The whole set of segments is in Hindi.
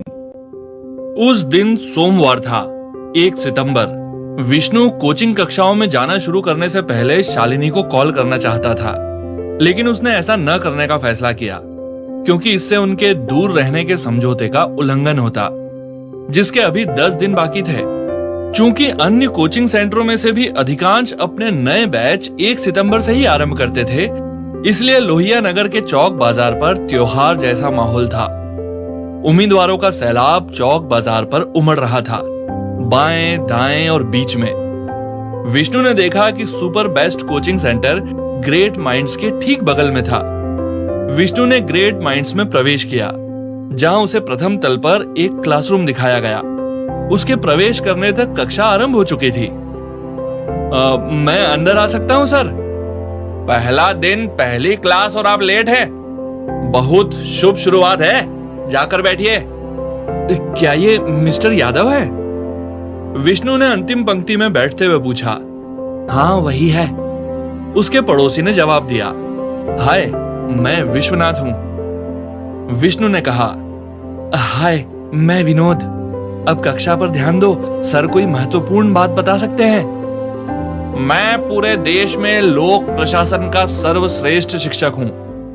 उस दिन सोमवार था, 1 सितंबर। विष्णु कोचिंग कक्षाओं में जाना शुरू करने से पहले शालिनी को कॉल करना चाहता था, लेकिन उसने ऐसा न करने का फैसला किया क्योंकि इससे उनके दूर रहने के समझौते का उल्लंघन होता, जिसके अभी 10 दिन बाकी थे। चूंकि अन्य कोचिंग सेंटरों में से भी अधिकांश अपने नए बैच 1 सितंबर से ही आरंभ करते थे, इसलिए लोहिया नगर के चौक बाजार पर त्योहार जैसा माहौल था। उम्मीदवारों का सैलाब चौक बाजार पर उमड़ रहा था, बाएं, दाएं और बीच में। विष्णु ने देखा कि super best coaching centre great minds के ठीक बगल में था। विष्णु ने ग्रेट माइंड्स में प्रवेश किया, जहां उसे प्रथम तल पर एक क्लासरूम दिखाया गया। उसके प्रवेश करने तक कक्षा आरंभ हो चुकी थी। मैं अंदर आ सकता हूं सर? पहला दिन, पहली क्लास और आप लेट हैं। बहुत शुभ शुरुआत है, जाकर बैठिए। क्या ये मिस्टर यादव है? विष्णु ने अंतिम पंक्ति में बैठते हुए पूछा। हाँ, वही है, उसके पड़ोसी ने जवाब दिया। हाय, मैं विश्वनाथ हूं। विष्णु ने कहा, हाय, मैं विनोद। अब कक्षा पर ध्यान दो, सर कोई महत्वपूर्ण बात बता सकते हैं। मैं पूरे देश में लोक प्रशासन का सर्वश्रेष्ठ शिक्षक हूं,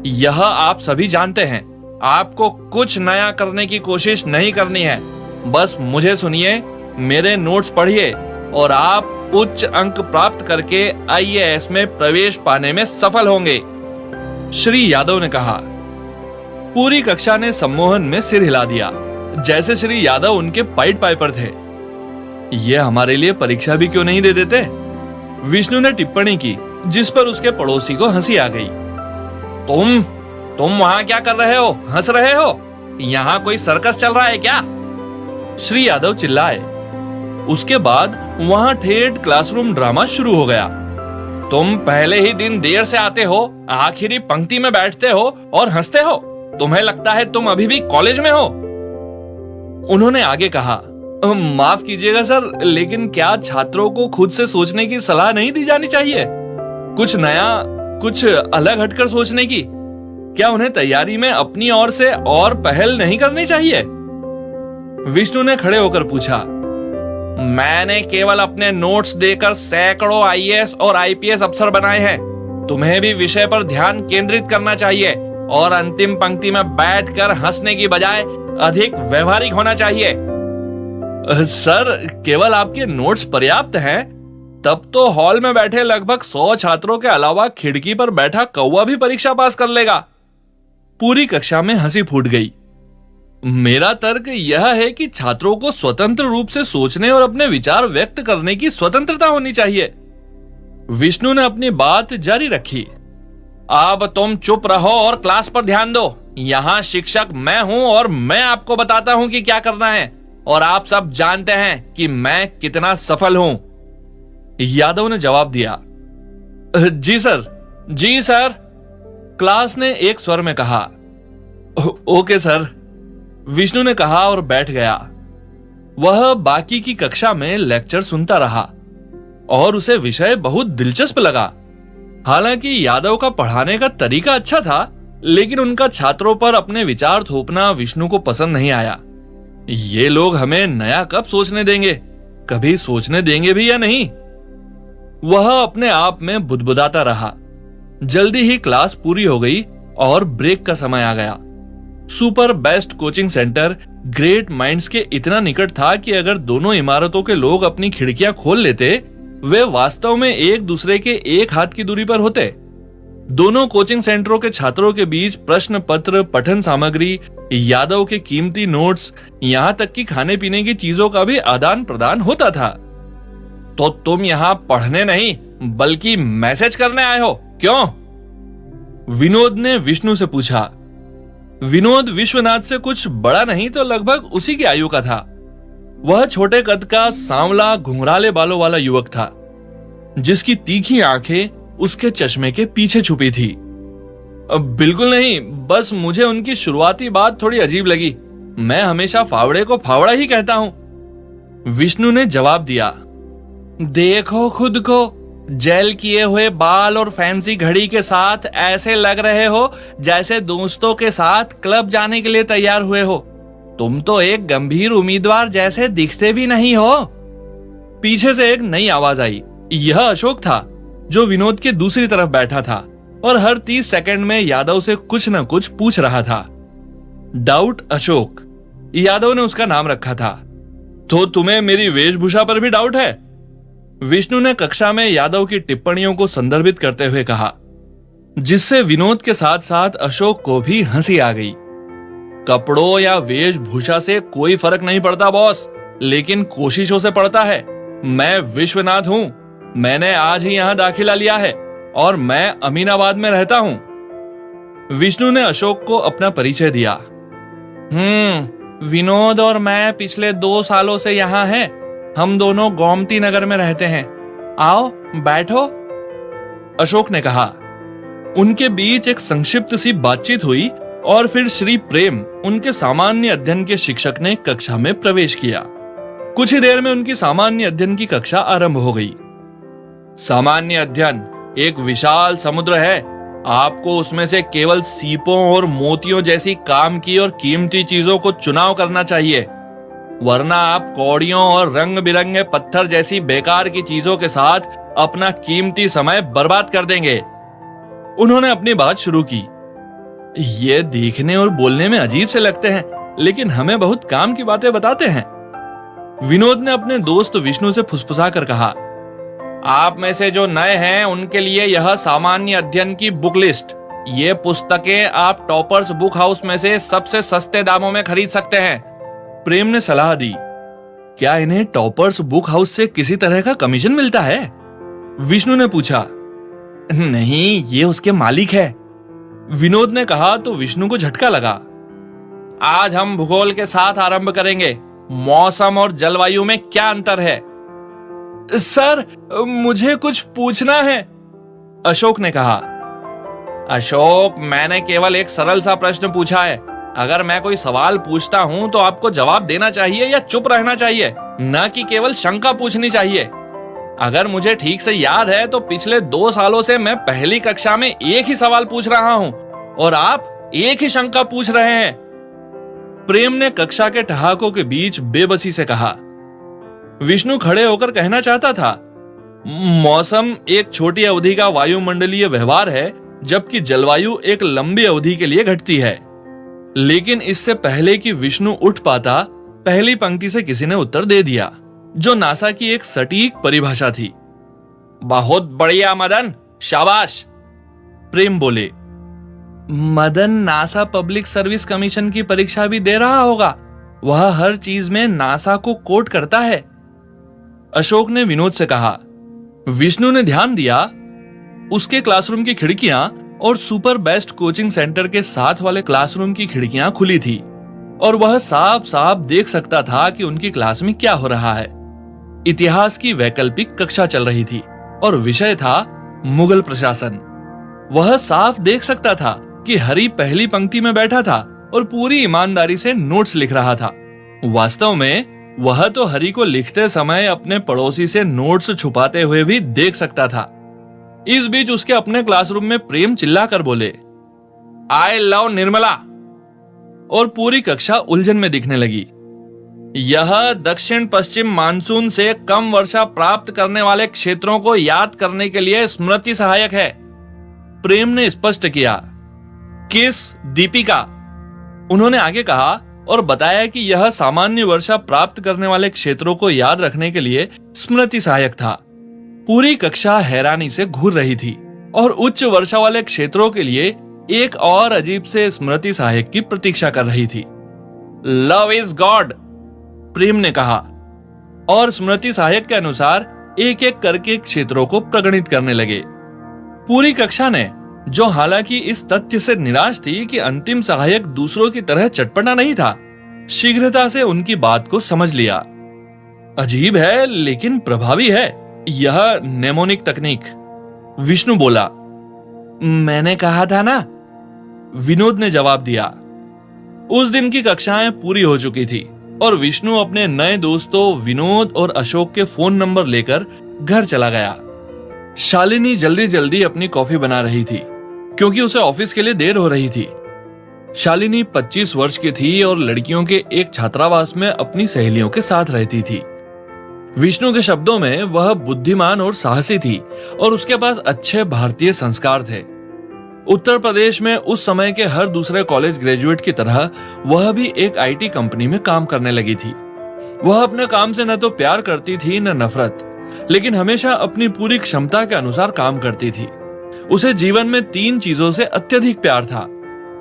यह आप सभी जानते हैं। आपको कुछ नया करने की कोशिश नहीं करनी है, बस मुझे सुनिए, मेरे नोट्स पढ़िए और आप उच्च अंक प्राप्त करके आईएएस में प्रवेश पाने में सफल होंगे, श्री यादव ने कहा। पूरी कक्षा ने सम्मोहन में सिर हिला दिया, जैसे श्री यादव उनके पाइड पाइपर थे। ये हमारे लिए परीक्षा भी क्यों नहीं दे देते? विष्णु ने टिप्पणी की, जिस पर उसके पड़ोसी को हंसी आ गई। तुम वहां क्या कर रहे हो? हंस रहे हो? यहाँ कोई सर्कस चल रहा है क्या? श्री यादव चिल्लाए। उसके बाद वहां ठेठ क्लासरूम ड्रामा शुरू हो गया। तुम पहले ही दिन देर से आते हो, आखिरी पंक्ति में बैठते हो और हंसते हो। तुम्हें लगता है तुम अभी भी कॉलेज में हो? उन्होंने आगे कहा, माफ कीजिएगा सर, लेकिन क्या छात्रों को खुद से सोचने की सलाह नहीं दी जानी चाहिए? कुछ नया, कुछ अलग हटकर सोचने की। क्या उन्हें तैयारी में अपनी ओर से और पहल नहीं करनी चाहिए? विष्णु ने खड़े होकर पूछा। मैंने केवल अपने नोट्स देकर सैकड़ों आईएएस और आईपीएस अफसर बनाए हैं। तुम्हें भी विषय पर ध्यान केंद्रित करना चाहिए और अंतिम पंक्ति में बैठकर हंसने की बजाय अधिक व्यवहारिक होना चाहिए। सर, केवल आपके नोट्स पर्याप्त हैं? तब तो हॉल में बैठे लगभग 100 छात्रों के अलावा खिड़की पर बैठा कौवा भी परीक्षा पास कर लेगा। पूरी कक्षा में हंसी फूट गई। मेरा तर्क यह है कि छात्रों को स्वतंत्र रूप से सोचने और अपने विचार व्यक्त करने की स्वतंत्रता होनी चाहिए। विष्णु ने अपनी बात जारी रखी। अब तुम चुप रहो और क्लास पर ध्यान दो। यहाँ शिक्षक मैं हूँ और मैं आपको बताता हूँ कि क्या करना है, और आप सब जानते हैं कि मैं कितना सफल हूँ। यादव ने जवाब दिया। जी सर, जी सर, क्लास ने एक स्वर में कहा। ओके सर, विष्णु ने कहा और बैठ गया। वह बाकी की कक्षा में लेक्चर सुनता रहा और उसे विषय बहुत दिलचस्प लगा। हालांकि यादव का पढ़ाने का तरीका अच्छा था, लेकिन उनका छात्रों पर अपने विचार थोपना विष्णु को पसंद नहीं आया। ये लोग हमें नया कब सोचने देंगे, कभी सोचने देंगे भी या नहीं? वह अपने आप में बुदबुदाता रहा। जल्दी ही क्लास पूरी हो गई और ब्रेक का समय आ गया। Super best coaching centre great minds के इतना निकट था कि अगर दोनों इमारतों के लोग अपनी खिड़कियां खोल लेते, वे वास्तव में एक दूसरे के एक हाथ की दूरी पर होते। दोनों कोचिंग सेंटरों के छात्रों के बीच प्रश्न पत्र, पठन सामग्री, यादव के कीमती नोट्स, यहाँ तक कि खाने पीने की चीजों का भी आदान प्रदान होता था। तो तुम यहाँ पढ़ने नहीं बल्कि मैसेज करने आए हो, क्यों? विनोद ने विष्णु से पूछा। विनोद विश्वनाथ से कुछ बड़ा नहीं तो लगभग उसी की आयु का था। वह छोटे कद का, सांवला, घुंघराले बालों वाला युवक था, जिसकी तीखी आंखें उसके चश्मे के पीछे छुपी थी। बिल्कुल नहीं, बस मुझे उनकी शुरुआती बात थोड़ी अजीब लगी। मैं हमेशा फावड़े को फावड़ा ही कहता हूं, विष्णु ने जवाब दिया। देखो खुद को, जेल किए हुए बाल और फैंसी घड़ी के साथ ऐसे लग रहे हो जैसे दोस्तों के साथ क्लब जाने के लिए तैयार हुए हो। तुम तो एक गंभीर उम्मीदवार जैसे दिखते भी नहीं हो। पीछे से एक नई आवाज आई। यह अशोक था, जो विनोद के दूसरी तरफ बैठा था और हर 30 सेकंड में यादव से कुछ न कुछ पूछ रहा था। डाउट अशोक, यादव ने उसका नाम रखा था। तो तुम्हें मेरी वेशभूषा पर भी डाउट है? विष्णु ने कक्षा में यादव की टिप्पणियों को संदर्भित करते हुए कहा, जिससे विनोद के साथ साथ अशोक को भी हंसी आ गई। कपड़ों या वेशभूषा से कोई फर्क नहीं पड़ता बॉस, लेकिन कोशिशों से पड़ता है। मैं विश्वनाथ हूं, मैंने आज ही यहां दाखिला लिया है और मैं अमीनाबाद में रहता हूं। विष्णु ने अशोक को अपना परिचय दिया। विनोद और मैं पिछले 2 सालों से यहाँ हैं। हम दोनों गोमती नगर में रहते हैं। आओ बैठो, अशोक ने कहा। उनके बीच एक संक्षिप्त सी बातचीत हुई और फिर श्री प्रेम, उनके सामान्य अध्ययन के शिक्षक ने कक्षा में प्रवेश किया। कुछ ही देर में उनकी सामान्य अध्ययन की कक्षा आरंभ हो गई। सामान्य अध्ययन एक विशाल समुद्र है। आपको उसमें से केवल सीपों और मोतियों जैसी काम की और कीमती चीजों को चुनाव करना चाहिए, वरना आप कौड़ियों और रंग बिरंगे पत्थर जैसी बेकार की चीजों के साथ अपना कीमती समय बर्बाद कर देंगे। उन्होंने अपनी बात शुरू की। ये देखने और बोलने में अजीब से लगते हैं, लेकिन हमें बहुत काम की बातें बताते हैं। विनोद ने अपने दोस्त विष्णु से फुसफुसा कर कहा, आप में से जो नए हैं उनके लिए यह सामान्य अध्ययन की बुक लिस्ट। ये पुस्तकें आप टॉपर्स बुक हाउस में से सबसे सस्ते दामों में खरीद सकते हैं। प्रेम ने सलाह दी। क्या इन्हें टॉपर्स बुक हाउस से किसी तरह का कमीशन मिलता है? विष्णु ने पूछा। नहीं, ये उसके मालिक है, विनोद ने कहा तो विष्णु को झटका लगा। आज हम भूगोल के साथ आरंभ करेंगे। मौसम और जलवायु में क्या अंतर है? सर, मुझे कुछ पूछना है, अशोक ने कहा। अशोक, मैंने केवल एक सरल सा प्रश्न पूछा है। अगर मैं कोई सवाल पूछता हूं तो आपको जवाब देना चाहिए या चुप रहना चाहिए, न कि केवल शंका पूछनी चाहिए। अगर मुझे ठीक से याद है तो पिछले 2 सालों से मैं पहली कक्षा में एक ही सवाल पूछ रहा हूं और आप एक ही शंका पूछ रहे हैं। प्रेम ने कक्षा के ठहाकों के बीच बेबसी से कहा। विष्णु खड़े होकर कहना चाहता था, मौसम एक छोटी अवधि का वायुमंडलीय व्यवहार है, जबकि जलवायु एक लंबी अवधि के लिए घटती है। लेकिन इससे पहले कि विष्णु उठ पाता, पहली पंक्ति से किसी ने उत्तर दे दिया, जो नासा की एक सटीक परिभाषा थी। बहुत बढ़िया मदन, शाबाश, प्रेम बोले। Madan NASA public service commission की परीक्षा भी दे रहा होगा। वह हर चीज में नासा को कोट करता है, अशोक ने विनोद से कहा। विष्णु ने ध्यान दिया। उसके क्लासरूम की खिड़कियां और सुपर बेस्ट कोचिंग सेंटर के साथ वाले क्लासरूम की खिड़कियां खुली थी और वह साफ साफ देख सकता था कि उनकी क्लास में क्या हो रहा है। इतिहास की वैकल्पिक कक्षा चल रही थी और विषय था मुगल प्रशासन। वह साफ देख सकता था कि हरि पहली पंक्ति में बैठा था और पूरी ईमानदारी से नोट्स लिख रहा था। वास्तव में वह तो हरि को लिखते समय अपने पड़ोसी से नोट्स छुपाते हुए भी देख सकता था। इस बीच उसके अपने क्लासरूम में प्रेम चिल्लाकर बोले, आई लव निर्मला, और पूरी कक्षा उलझन में दिखने लगी। यह दक्षिण पश्चिम मानसून से कम वर्षा प्राप्त करने वाले क्षेत्रों को याद करने के लिए स्मृति सहायक है, प्रेम ने स्पष्ट किया। किस? दीपिका, उन्होंने आगे कहा और बताया कि यह सामान्य वर्षा प्राप्त करने वाले क्षेत्रों को याद रखने के लिए स्मृति सहायक था। पूरी कक्षा हैरानी से घूर रही थी और उच्च वर्षा वाले क्षेत्रों के लिए एक और अजीब से स्मृति सहायक की प्रतीक्षा कर रही थी। लव इज गॉड, प्रेम ने कहा और स्मृति सहायक के अनुसार एक एक करके क्षेत्रों को प्रगणित करने लगे। पूरी कक्षा ने, जो हालांकि इस तथ्य से निराश थी कि अंतिम सहायक दूसरों की तरह चटपटा नहीं था, शीघ्रता से उनकी बात को समझ लिया। अजीब है लेकिन प्रभावी है यह नेमोनिक तकनीक, विष्णु बोला। मैंने कहा था ना, विनोद ने जवाब दिया। उस दिन की कक्षाएं पूरी हो चुकी थी और विष्णु अपने नए दोस्तों विनोद और अशोक के फोन नंबर लेकर घर चला गया। शालिनी जल्दी जल्दी अपनी कॉफी बना रही थी क्योंकि उसे ऑफिस के लिए देर हो रही थी। शालिनी 25 वर्ष की थी और लड़कियों के एक छात्रावास में अपनी सहेलियों के साथ रहती थी। विष्णु के शब्दों में वह बुद्धिमान और साहसी थी और उसके पास अच्छे भारतीय संस्कार थे। उत्तर प्रदेश में उस समय के हर दूसरे कॉलेज ग्रेजुएट की तरह वह भी एक आईटी कंपनी में काम करने लगी थी। वह अपने काम से न तो प्यार करती थी न नफरत, लेकिन हमेशा अपनी पूरी क्षमता के अनुसार काम करती थी। उसे जीवन में 3 चीजों से अत्यधिक प्यार था।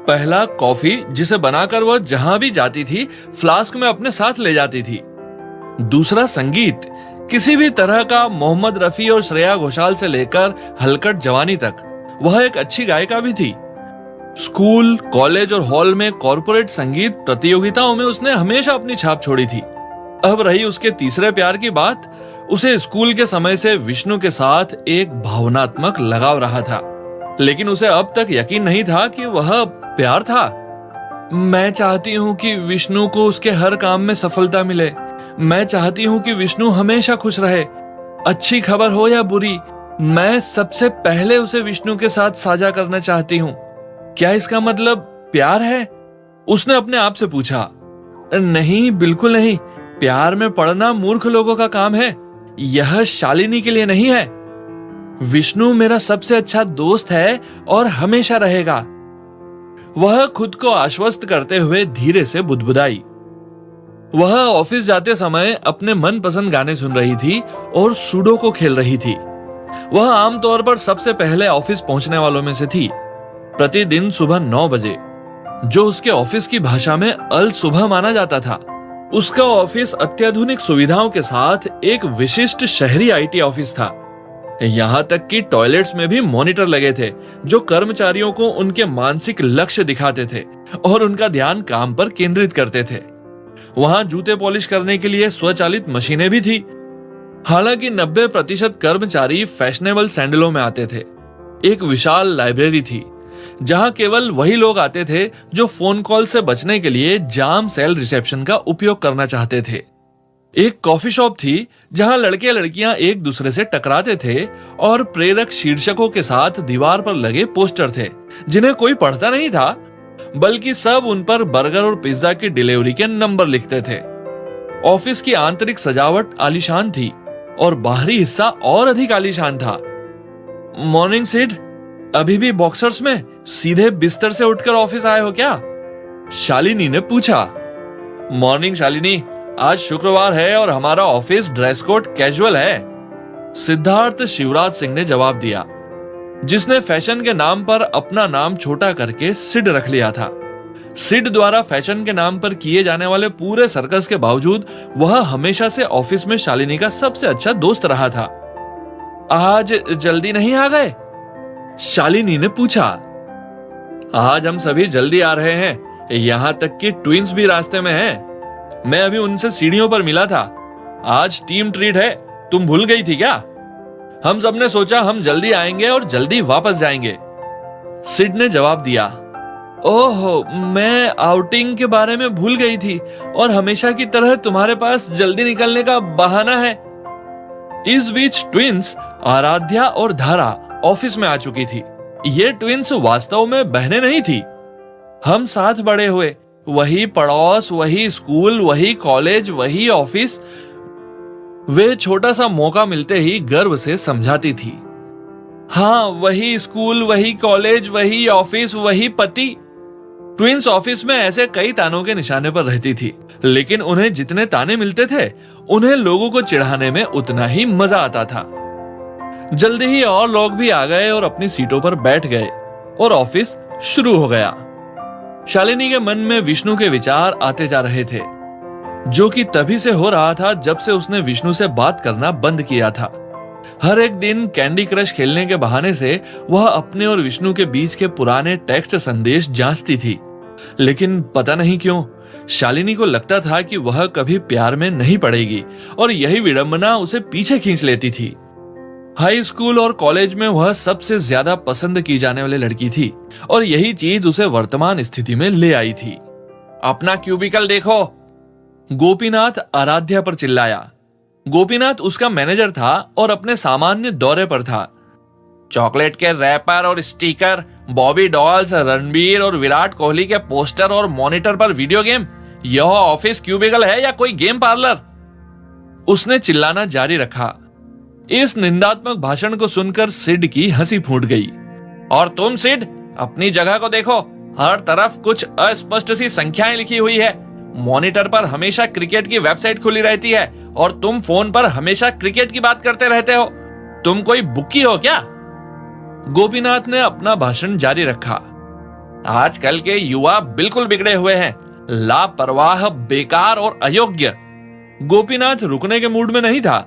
पहला, कॉफी, जिसे बनाकर वह जहां भी जाती थी फ्लास्क में अपने साथ ले जाती थी। दूसरा, संगीत, किसी भी तरह का, मोहम्मद रफी और श्रेया घोषाल से लेकर हलकट जवानी तक। वह एक अच्छी गायिका भी थी। स्कूल, कॉलेज और हॉल में कॉर्पोरेट संगीत प्रतियोगिताओं में उसने हमेशा अपनी छाप छोड़ी थी। अब रही उसके तीसरे प्यार की बात, उसे स्कूल के समय से विष्णु के साथ एक भावनात्मक लगाव रहा था, लेकिन उसे अब तक यकीन नहीं था कि वह प्यार था। मैं चाहती हूँ कि विष्णु को उसके हर काम में सफलता मिले। मैं चाहती हूँ कि विष्णु हमेशा खुश रहे, अच्छी खबर हो या बुरी। मैं सबसे पहले उसे विष्णु के साथ साझा करना चाहती हूँ। क्या इसका मतलब प्यार है? उसने अपने आप से पूछा। नहीं, बिल्कुल नहीं। प्यार में पड़ना मूर्ख लोगों का काम है। यह शालिनी के लिए नहीं है। विष्णु मेरा सबसे अच्छा दोस्त है और हमेशा रहेगा। वह खुद को आश्वस्त करते हुए धीरे से बुदबुदाई। वह ऑफिस जाते समय अपने मनपसंद गाने सुन रही थी और सुडोकू खेल रही थी। वह आमतौर पर सबसे पहले ऑफिस पहुंचने वालों में से थी। प्रतिदिन सुबह 9 बजे, जो उसके ऑफिस की भाषा में अल सुबह माना जाता था। उसका ऑफिस अत्याधुनिक सुविधाओं के साथ एक विशिष्ट शहरी आईटी ऑफिस था। यहाँ तक कि टॉयलेट्स में भी मॉनिटर लगे थे, जो कर्मचारियों को उनके मानसिक लक्ष्य दिखाते थे और उनका ध्यान काम पर केंद्रित करते थे। वहां जूते पॉलिश करने के लिए स्वचालित मशीनें भी थी। हालांकि 90% कर्मचारी फैशनेबल सैंडलों में आते थे। एक विशाल लाइब्रेरी थी, जहां केवल वही लोग आते थे जो फोन कॉल से बचने के लिए जाम सेल रिसेप्शन का उपयोग करना चाहते थे। एक कॉफी शॉप थी, जहां लड़के लड़कियां एक दूसरे से टकराते थे और प्रेरक शीर्षकों के साथ दीवार पर लगे पोस्टर थे, जिन्हें कोई पढ़ता नहीं था, बल्कि सब उन पर बर्गर और पिज्जा की डिलीवरी के नंबर लिखते थे। ऑफिस की आंतरिक सजावट आलीशान थी और बाहरी हिस्सा और अधिक आलीशान था। मॉर्निंग सिड, अभी भी बॉक्सर्स में सीधे बिस्तर से उठकर ऑफिस आए हो क्या? शालिनी ने पूछा। मॉर्निंग शालिनी, आज शुक्रवार है और हमारा ऑफिस ड्रेस कोड कैजुअल है, सिद्धार्थ शिवराज सिंह ने जवाब दिया, जिसने फैशन के नाम पर अपना नाम छोटा करके सिड रख लिया था। सिड द्वारा फैशन के नाम पर किए जाने वाले पूरे सर्कस के बावजूद वह हमेशा से ऑफिस में शालिनी का सबसे अच्छा दोस्त रहा था। आज जल्दी नहीं आ गए? शालिनी ने पूछा। आज हम सभी जल्दी आ रहे हैं, यहां तक कि ट्विंस भी रास्ते में हैं। मैं अभी उनसे सीढ़ियों पर मिला था। आज टीम ट्रीट है, तुम भूल गई थी क्या? हम सबने सोचा हम जल्दी आएंगे और जल्दी वापस जाएंगे, सिड ने जवाब दिया। ओहो, मैं आउटिंग के बारे में भूल गई थी और हमेशा की तरह तुम्हारे पास जल्दी निकलने का बहाना है। इस बीच ट्विंस आराध्या और धारा ऑफिस में आ चुकी थी। ये ट्विंस वास्तव में बहनें नहीं थी। हम साथ बड़े हुए, वही पड़ोस, वही स्कूल, वही कॉलेज, वही ऑफिस। वे छोटा सा मौका मिलते ही गर्व से समझाती थी। हाँ, वही स्कूल, वही कॉलेज, वही ऑफिस, वही पति। ट्विंस ऑफिस में ऐसे कई तानों के निशाने पर रहती थी, लेकिन उन्हें जितने ताने मिलते थे, उन्हें लोगों को चिढ़ाने में उतना ही मजा आता था। जल्दी ही और लोग भी आ गए और अपनी सीटों पर बैठ गए और ऑफिस शुरू हो गया। शालिनी के मन में विष्णु के विचार आते जा रहे थे, जो कि तभी से हो रहा था जब से उसने विष्णु से बात करना बंद किया था। हर एक दिन कैंडी क्रश खेलने के बहाने से वह अपने और विष्णु के बीच के पुराने टेक्स्ट संदेश जांचती थी, लेकिन पता नहीं क्यों शालिनी को लगता था कि वह कभी प्यार में नहीं पड़ेगी और यही विडंबना उसे पीछे खींच लेती थी। हाई स्कूल और कॉलेज में वह सबसे ज्यादा पसंद की जाने वाली लड़की थी और यही चीज उसे वर्तमान स्थिति में ले आई थी। अपना क्यूबिकल देखो, गोपीनाथ आराध्या पर चिल्लाया। गोपीनाथ उसका मैनेजर था और अपने सामान्य दौरे पर था। चॉकलेट के रैपर और स्टिकर, बॉबी डॉल्स, रणबीर और विराट कोहली के पोस्टर और मॉनिटर पर वीडियो गेम। यह ऑफिस क्यूबिकल है या कोई गेम पार्लर? उसने चिल्लाना जारी रखा। इस निंदात्मक भाषण को सुनकर सिड की हंसी फूट गई। और तुम सिड, अपनी जगह को देखो, हर तरफ कुछ अस्पष्ट सी संख्याएं लिखी हुई है। मॉनिटर पर हमेशा क्रिकेट की वेबसाइट खुली रहती है और तुम फोन पर हमेशा क्रिकेट की बात करते रहते हो। तुम कोई बुक्की हो क्या? गोपीनाथ ने अपना भाषण जारी रखा। आजकल के युवा बिल्कुल बिगड़े हुए हैं, लापरवाह, बेकार और अयोग्य। गोपीनाथ रुकने के मूड में नहीं था।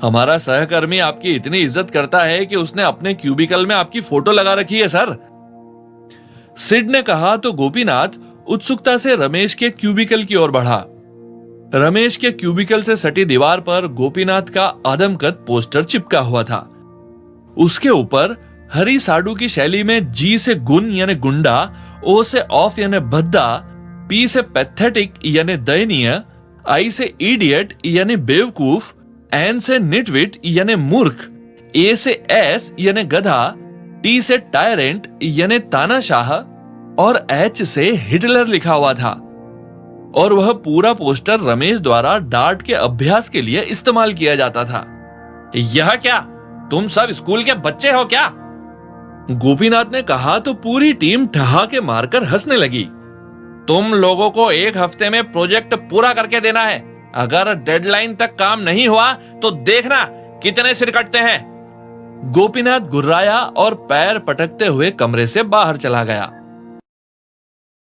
हमारा सहकर्मी आपकी इतनी इज्जत करता है कि उसने अपने क्यूबिकल में आपकी फोटो लगा रखी है सर, सिड ने कहा तो गोपीनाथ उत्सुकता से रमेश के क्यूबिकल की ओर बढ़ा। रमेश के क्यूबिकल से सटी दीवार पर गोपीनाथ का आदमकद पोस्टर चिपका हुआ था। उसके ऊपर हरी साडू की शैली में जी से गुण यानी गुंडा, ओ से ऑफ यानी भद्दा, पी से पैथेटिक यानी दयनीय, आई से इडियट यानी बेवकूफ, एन से निटविट यानी मूर्ख, ए से एस यानी गधा, टी से टायरेंट यानी तानाशाह और एच से हिटलर लिखा हुआ था। और वह पूरा पोस्टर रमेश द्वारा डार्ट के अभ्यास के लिए इस्तेमाल किया जाता था। यह क्या? तुम सब स्कूल के बच्चे हो क्या? गोपीनाथ ने कहा तो पूरी टीम ठहाके मारकर हंसने लगी। तुम लोगों को 1 हफ्ते में प्रोजेक्ट पूरा करके देना है। अगर डेडलाइन तक काम नहीं हुआ तो देखना कितने सिर कटते हैं। गोपीनाथ गुर्राया और पैर पटकते हुए कमरे से बाहर चला गया।